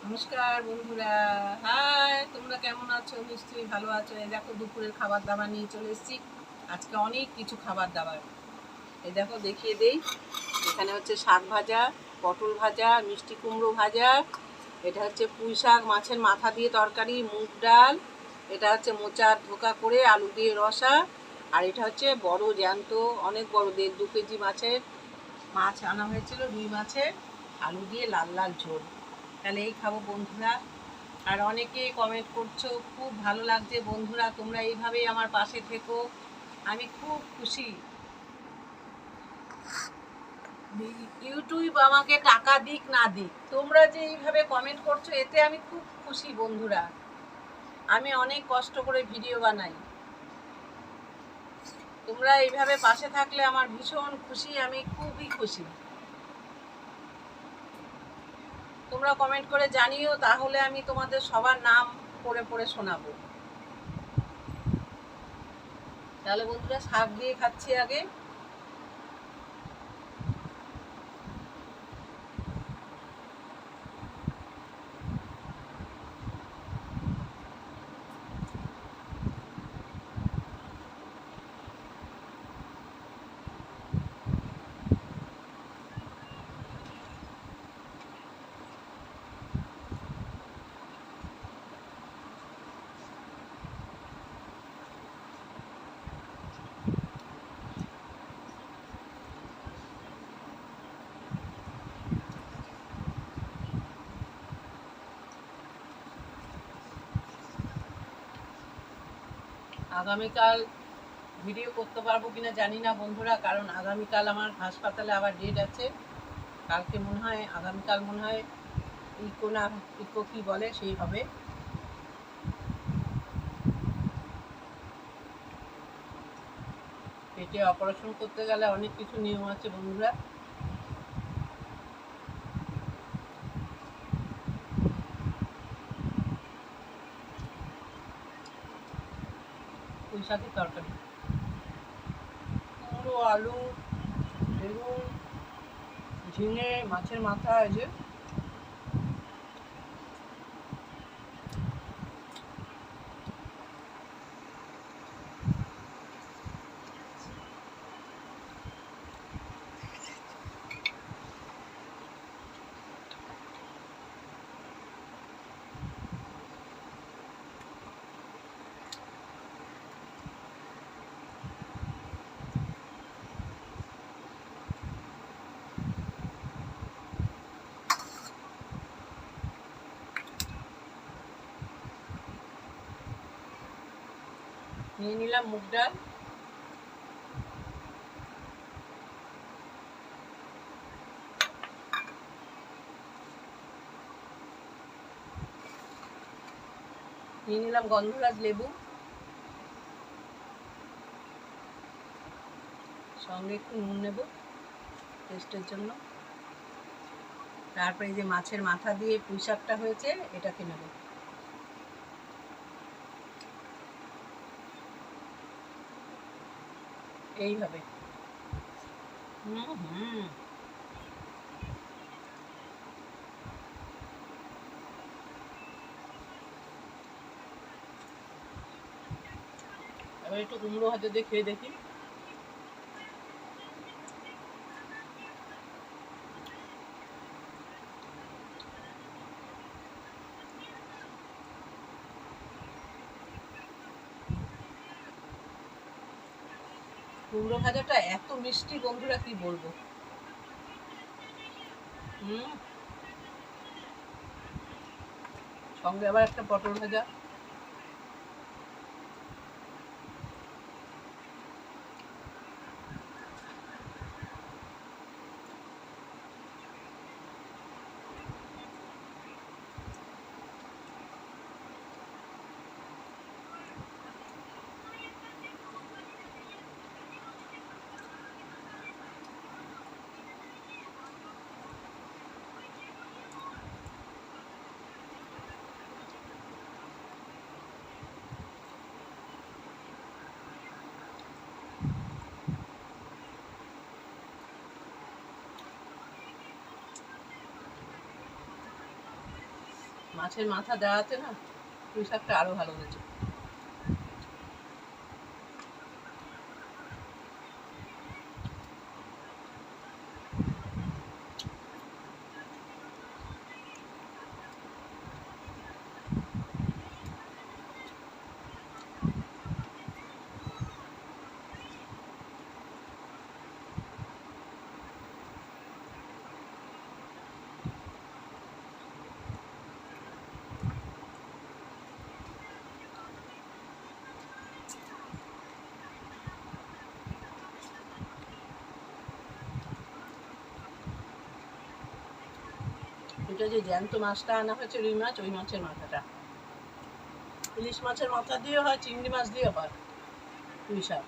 নমস্কার বন্ধুরা। হাই, তোমরা কেমন আছো? নিশ্চয়ই ভালো আছো। এই দেখো দুপুরের খাবার দাবার নিয়ে চলে এসেছি। আজকে অনেক কিছু খাবার দাবার। এই দেখো দেখিয়ে দেই। এখানে হচ্ছে শাক ভাজা, পটল ভাজা, মিষ্টি কুমড়ো ভাজা, এটা হচ্ছে পুঁই শাক মাছের মাথা দিয়ে তরকারি, মুগ ডাল, এটা হচ্ছে মোচার ধোকা করে আলু দিয়ে রসা, আর এটা হচ্ছে বড় জ্যান্ত অনেক বড় 1.5-2 কেজি মাছ আনা হয়েছিল, রুই মাছের আলু দিয়ে লাল লাল ঝোল। তাহলে এই খাবো বন্ধুরা। আর অনেকে কমেন্ট করছো, খুব ভালো লাগছে বন্ধুরা, তোমরা এইভাবেই আমার পাশে থেকো, আমি খুব খুশি। ইউটিউব আমাকে টাকা দিক না দিক, তোমরা যে এইভাবে কমেন্ট করছো এতে আমি খুব খুশি বন্ধুরা। আমি অনেক কষ্ট করে ভিডিও বানাই, তোমরা এইভাবে পাশে থাকলে আমার ভীষণ খুশি, আমি খুবই খুশি। তোমরা কমেন্ট করে জানিও, তাহলে আমি তোমাদের সবার নাম পড়ে পড়ে শোনাবো। তাহলে বন্ধুরা শাক দিয়ে খাচ্ছি আগে। আগামীকাল ভিডিও করতে পারবো কিনা জানি না বন্ধুরা, কারণ আগামীকাল আমার হাসপাতালে আবার ডেট আছে। কালকে মনে হয়, আগামীকাল মনে হয় ইকো না ইকো কি বলে সেই হবে। পেটে অপারেশন করতে গেলে অনেক কিছু নিয়ম আছে বন্ধুরা। পুঁই শাকের তরকারি, কুমড়ো, আলু, বেগুন, ঝিঙে, মাছের মাথা, এই যে নিয়ে নিলাম মুগ ডাল, নিয়ে নিলাম গন্ধরাজ লেবু, সঙ্গে একটু নুন নেব টেস্টের জন্য। তারপরে যে মাছের মাথা দিয়ে পুঁই শাকটা হয়েছে এটাকে নেব। এইভাবে হুম। এবার একটু কুমড়ো ভাজা দিয়ে খেয়ে দেখি। কুমড়ো ভাজাটা এত মিষ্টি বন্ধুরা, কি বলবো। হুম, সঙ্গে আবার একটা পটল ভাজা। মাছের মাথা দেওয়া আছে না, পুঁই শাকটা আরো ভালো হয়েছে। এটা যে জ্যান্ত মাছটা আনা হয়েছে রুই মাছ, ওই মাছের মাথাটা। ইলিশ মাছের মাথা দিয়ে হয়, চিংড়ি মাছ দিয়ে হয় পুঁই শাক।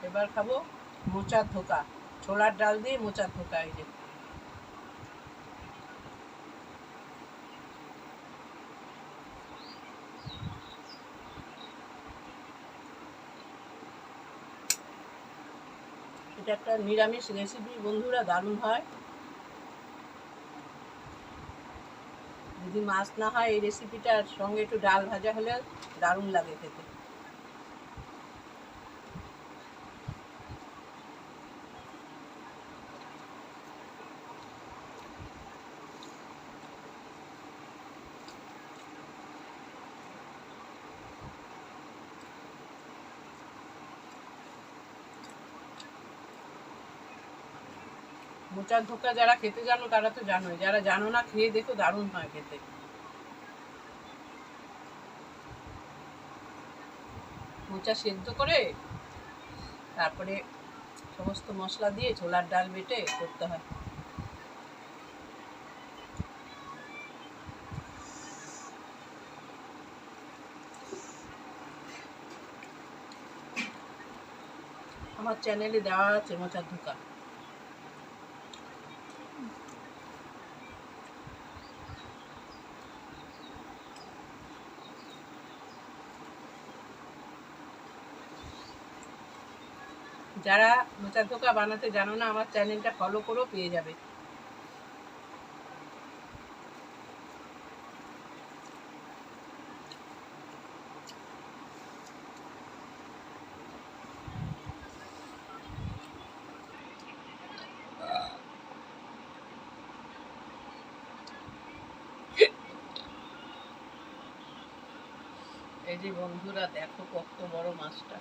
এবার খাবো মোচার ধোকা, ছোলার ডাল দিয়ে মোচার ধোকা। এই যে এটা একটা নিরামিষ রেসিপি বন্ধুরা, দারুণ হয়। যদি মাছ না হয়, এই রেসিপিটার সঙ্গে একটু ডাল ভাজা হলে দারুণ লাগে খেতে। মোচার ধোকা যারা খেতে জানো তারা তো জানোই, যারা জানো না খেয়ে দেখো, দারুণ হয় খেতে। মোচা সেদ্ধ করে তারপরে সমস্ত মশলা দিয়ে ছোলার ডাল বেটে করতে হয়। আমার চ্যানেলে দেওয়া আছে মোচার ধোকা। যারা মোচার ধোকা বানাতে জানো না, আমার চ্যানেলটা ফলো করো, পেয়ে যাবে। এই যে বন্ধুরা দেখো কত বড় মাছটা।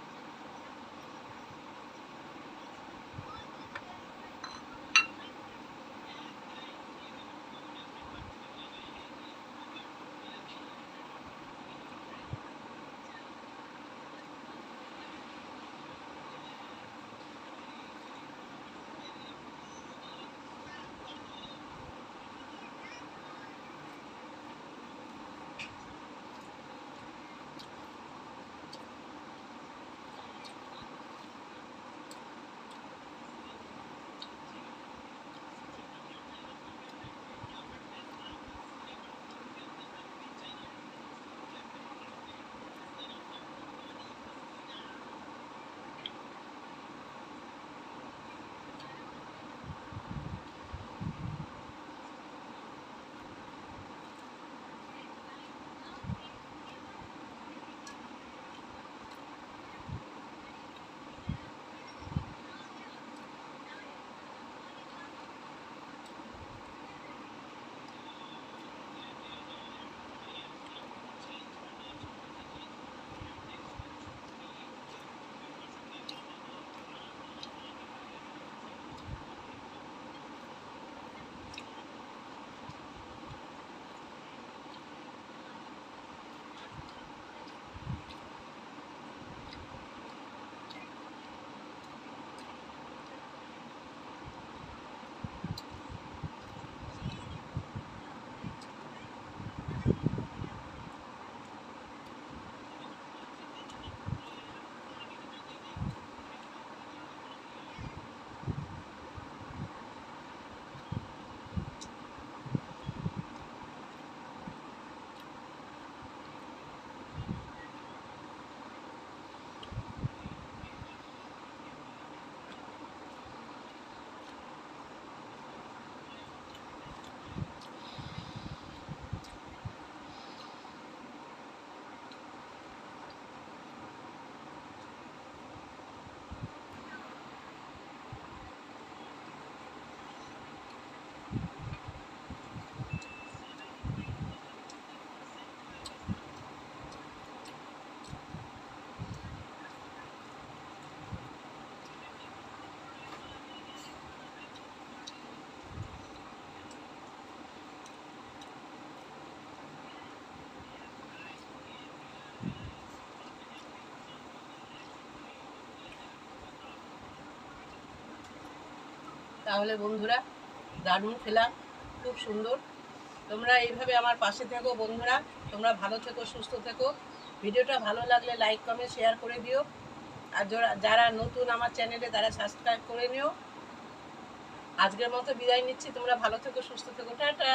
তাহলে বন্ধুরা দারুণ খেলাম, খুব সুন্দর। তোমরা এইভাবে আমার পাশে থেকো বন্ধুরা, তোমরা ভালো থেকো, সুস্থ থেকো। ভিডিওটা ভালো লাগলে লাইক কমেন্ট শেয়ার করে দিও। আর যারা নতুন আমার চ্যানেলে তারা সাবস্ক্রাইব করে নিও। আজকের মতো বিদায় নিচ্ছি, তোমরা ভালো থেকো, সুস্থ থেকো, টাটা।